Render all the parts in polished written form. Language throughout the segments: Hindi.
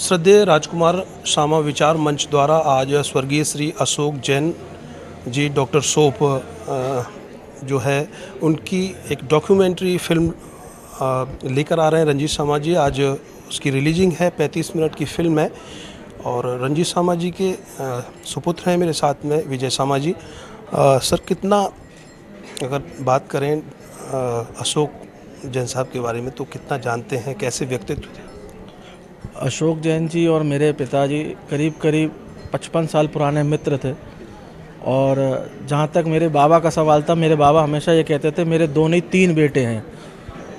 श्रद्धेय राजकुमार श्यामा विचार मंच द्वारा आज स्वर्गीय श्री अशोक जैन जी डॉक्टर सोप जो है उनकी एक डॉक्यूमेंट्री फिल्म लेकर आ रहे हैं रंजीत शर्मा जी। आज उसकी रिलीजिंग है, 35 मिनट की फिल्म है और रंजीत शर्मा जी के सुपुत्र हैं मेरे साथ में विजय शर्मा जी। सर, कितना अगर बात करें अशोक जैन साहब के बारे में तो कितना जानते हैं, कैसे व्यक्तित्व थे? अशोक जैन जी और मेरे पिताजी करीब करीब 55 साल पुराने मित्र थे। और जहाँ तक मेरे बाबा का सवाल था, मेरे बाबा हमेशा ये कहते थे मेरे दो नहीं 3 बेटे हैं।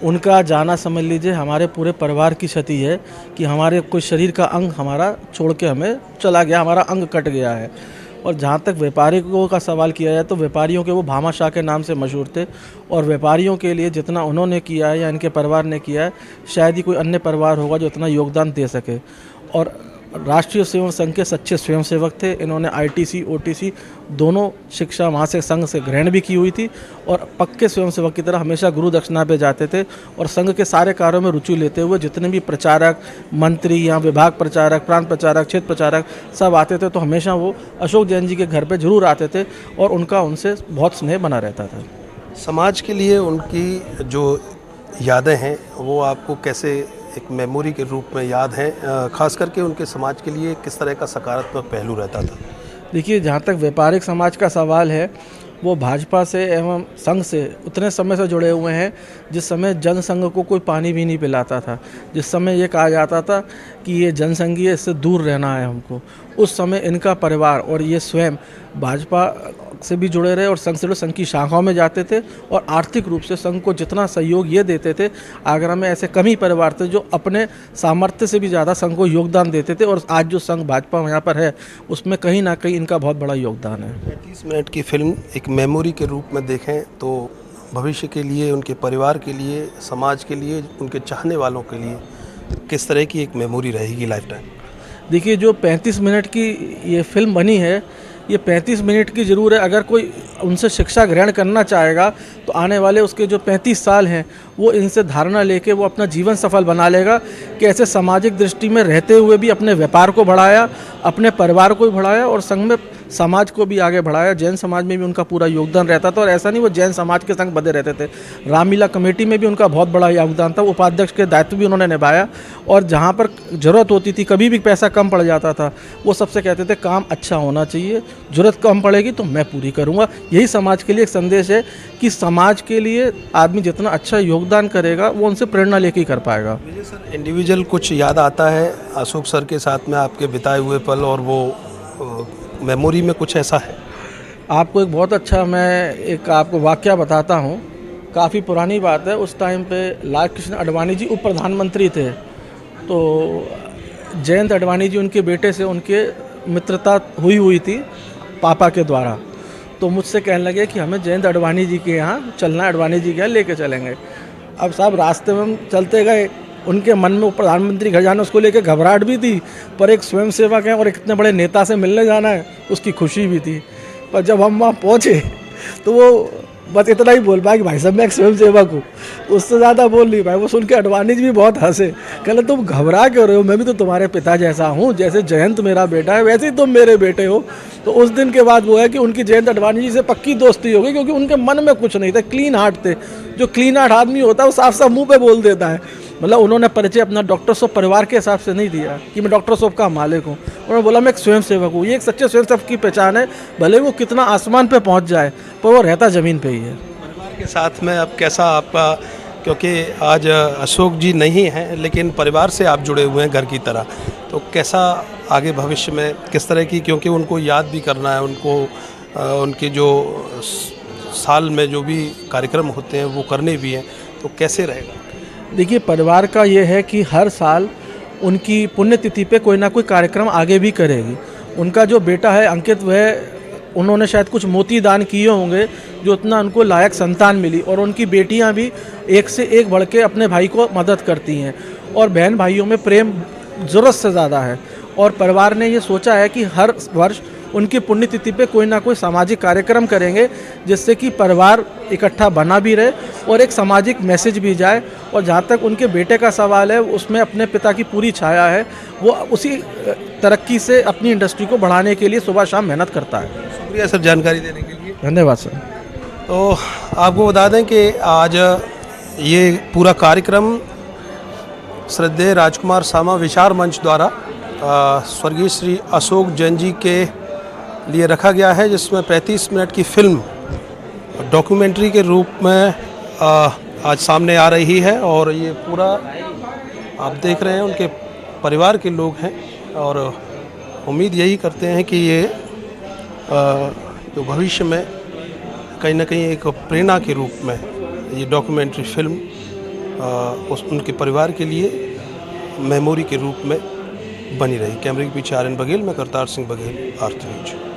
उनका जाना समझ लीजिए हमारे पूरे परिवार की क्षति है कि हमारे कोई शरीर का अंग हमारा छोड़ के हमें चला गया, हमारा अंग कट गया है। और जहाँ तक व्यापारियों का सवाल किया जाए तो व्यापारियों के वो भामाशाह के नाम से मशहूर थे और व्यापारियों के लिए जितना उन्होंने किया है या इनके परिवार ने किया है, शायद ही कोई अन्य परिवार होगा जो इतना योगदान दे सके। और राष्ट्रीय सेवक संघ के सच्चे स्वयंसेवक थे। इन्होंने आईटीसी ओटीसी दोनों शिक्षा वहाँ से संघ से ग्रहण भी की हुई थी और पक्के स्वयंसेवक की तरह हमेशा गुरु दक्षिणा पे जाते थे और संघ के सारे कार्यों में रुचि लेते हुए जितने भी प्रचारक, मंत्री या विभाग प्रचारक, प्रांत प्रचारक, क्षेत्र प्रचारक सब आते थे तो हमेशा वो अशोक जैन जी के घर पर जरूर आते थे और उनका उनसे बहुत स्नेह बना रहता था। समाज के लिए उनकी जो यादें हैं वो आपको कैसे एक मेमोरी के रूप में याद है, खास करके उनके समाज के लिए किस तरह का सकारात्मक पहलू रहता था? देखिए, जहाँ तक व्यापारिक समाज का सवाल है, वो भाजपा से एवं संघ से उतने समय से जुड़े हुए हैं जिस समय जनसंघ को कोई पानी भी नहीं पिलाता था। जिस समय ये कहा जाता था कि ये जनसंघीय, इससे दूर रहना है हमको, उस समय इनका परिवार और ये स्वयं भाजपा से भी जुड़े रहे और संघ से संघ की शाखाओं में जाते थे और आर्थिक रूप से संघ को जितना सहयोग ये देते थे। आगरा में ऐसे कम ही परिवार थे जो अपने सामर्थ्य से भी ज़्यादा संघ को योगदान देते थे और आज जो संघ भाजपा यहाँ पर है उसमें कहीं ना कहीं इनका बहुत बड़ा योगदान है। 35 मिनट की फिल्म एक मेमोरी के रूप में देखें तो भविष्य के लिए, उनके परिवार के लिए, समाज के लिए, उनके चाहने वालों के लिए किस तरह की एक मेमोरी रहेगी लाइफ टाइम? देखिए, जो 35 मिनट की ये फिल्म बनी है, ये 35 मिनट की ज़रूर है। अगर कोई उनसे शिक्षा ग्रहण करना चाहेगा तो आने वाले उसके जो 35 साल हैं वो इनसे धारणा लेके वो अपना जीवन सफल बना लेगा कि ऐसे सामाजिक दृष्टि में रहते हुए भी अपने व्यापार को बढ़ाया, अपने परिवार को भी बढ़ाया और संघ में समाज को भी आगे बढ़ाया। जैन समाज में भी उनका पूरा योगदान रहता था और ऐसा नहीं वो जैन समाज के संग बंधे रहते थे। रामलीला कमेटी में भी उनका बहुत बड़ा योगदान था, उपाध्यक्ष के दायित्व भी उन्होंने निभाया और जहाँ पर ज़रूरत होती थी, कभी भी पैसा कम पड़ जाता था, वो सबसे कहते थे काम अच्छा होना चाहिए, ज़रूरत कम पड़ेगी तो मैं पूरी करूँगा। यही समाज के लिए एक संदेश है कि समाज के लिए आदमी जितना अच्छा योगदान करेगा वो उनसे प्रेरणा लेके ही कर पाएगा। विजय सर, इंडिविजुअल कुछ याद आता है अशोक सर के साथ में आपके बिताए हुए पल और वो मेमोरी में कुछ ऐसा है? आपको एक बहुत अच्छा मैं एक आपको वाकया बताता हूँ। काफ़ी पुरानी बात है। उस टाइम पे लाल कृष्ण आडवाणी जी उप प्रधानमंत्री थे तो जयंत आडवाणी जी उनके बेटे से उनके मित्रता हुई थी पापा के द्वारा। तो मुझसे कहने लगे कि हमें जयंत आडवाणी जी के यहाँ चलना है, आडवाणी जी के यहाँ लेके चलेंगे। अब साहब रास्ते में हम चलते गए, उनके मन में प्रधानमंत्री घर जाना उसको लेके घबराहट भी थी, पर एक स्वयंसेवक है और एक इतने बड़े नेता से मिलने जाना है उसकी खुशी भी थी। पर जब हम वहाँ पहुँचे तो वो बस इतना ही बोल पाया कि भाई साहब मैं एक स्वयंसेवक हूँ, उससे ज़्यादा बोल नहीं पाए। वो सुन के आडवाणी जी भी बहुत हंसे, कहले तुम घबरा क्यों रहे हो, मैं भी तो तुम्हारे पिता जैसा हूँ, जैसे जयंत मेरा बेटा है वैसे ही तुम मेरे बेटे हो। तो उस दिन के बाद वो है कि उनकी जयंत आडवाणी जी से पक्की दोस्ती हो गई क्योंकि उनके मन में कुछ नहीं था, क्लीन हार्ट थे। जो क्लीन हार्ट आदमी होता है वो साफ साफ मुँह पर बोल देता है। मतलब उन्होंने परिचय अपना डॉक्टर सोप परिवार के हिसाब से नहीं दिया कि मैं डॉक्टर सोप का मालिक हूँ, उन्होंने बोला मैं एक स्वयंसेवक हूँ। ये एक सच्चे स्वयंसेवक की पहचान है, भले वो कितना आसमान पे पहुँच जाए पर वो रहता ज़मीन पे ही है। परिवार के साथ में अब कैसा आपका, क्योंकि आज अशोक जी नहीं हैं लेकिन परिवार से आप जुड़े हुए हैं घर की तरह, तो कैसा आगे भविष्य में किस तरह की, क्योंकि उनको याद भी करना है, उनको उनके जो साल में जो भी कार्यक्रम होते हैं वो करने भी हैं, तो कैसे रहेगा? देखिए, परिवार का ये है कि हर साल उनकी पुण्यतिथि पे कोई ना कोई कार्यक्रम आगे भी करेगी। उनका जो बेटा है अंकित, वह उन्होंने शायद कुछ मोती दान किए होंगे जो उतना उनको लायक संतान मिली और उनकी बेटियां भी एक से एक बढ़ के अपने भाई को मदद करती हैं और बहन भाइयों में प्रेम ज़रूरत से ज़्यादा है। और परिवार ने ये सोचा है कि हर वर्ष उनकी पुण्यतिथि पे कोई ना कोई सामाजिक कार्यक्रम करेंगे, जिससे कि परिवार इकट्ठा बना भी रहे और एक सामाजिक मैसेज भी जाए। और जहाँ तक उनके बेटे का सवाल है, उसमें अपने पिता की पूरी छाया है, वो उसी तरक्की से अपनी इंडस्ट्री को बढ़ाने के लिए सुबह शाम मेहनत करता है। शुक्रिया सर जानकारी देने के लिए। धन्यवाद सर। तो आपको बता दें कि आज ये पूरा कार्यक्रम श्रद्धेय राजकुमार सामा विचार मंच द्वारा स्वर्गीय श्री अशोक जैन जी के लिए रखा गया है, जिसमें 35 मिनट की फिल्म डॉक्यूमेंट्री के रूप में आज सामने आ रही है। और ये पूरा आप देख रहे हैं उनके परिवार के लोग हैं, और उम्मीद यही करते हैं कि ये जो भविष्य में कहीं ना कहीं एक प्रेरणा के रूप में ये डॉक्यूमेंट्री फिल्म उनके परिवार के लिए मेमोरी के रूप में बनी रही। कैमरे के पीछे आर्यन बघेल, मैं करतार सिंह बघेल, आरती न्यूज।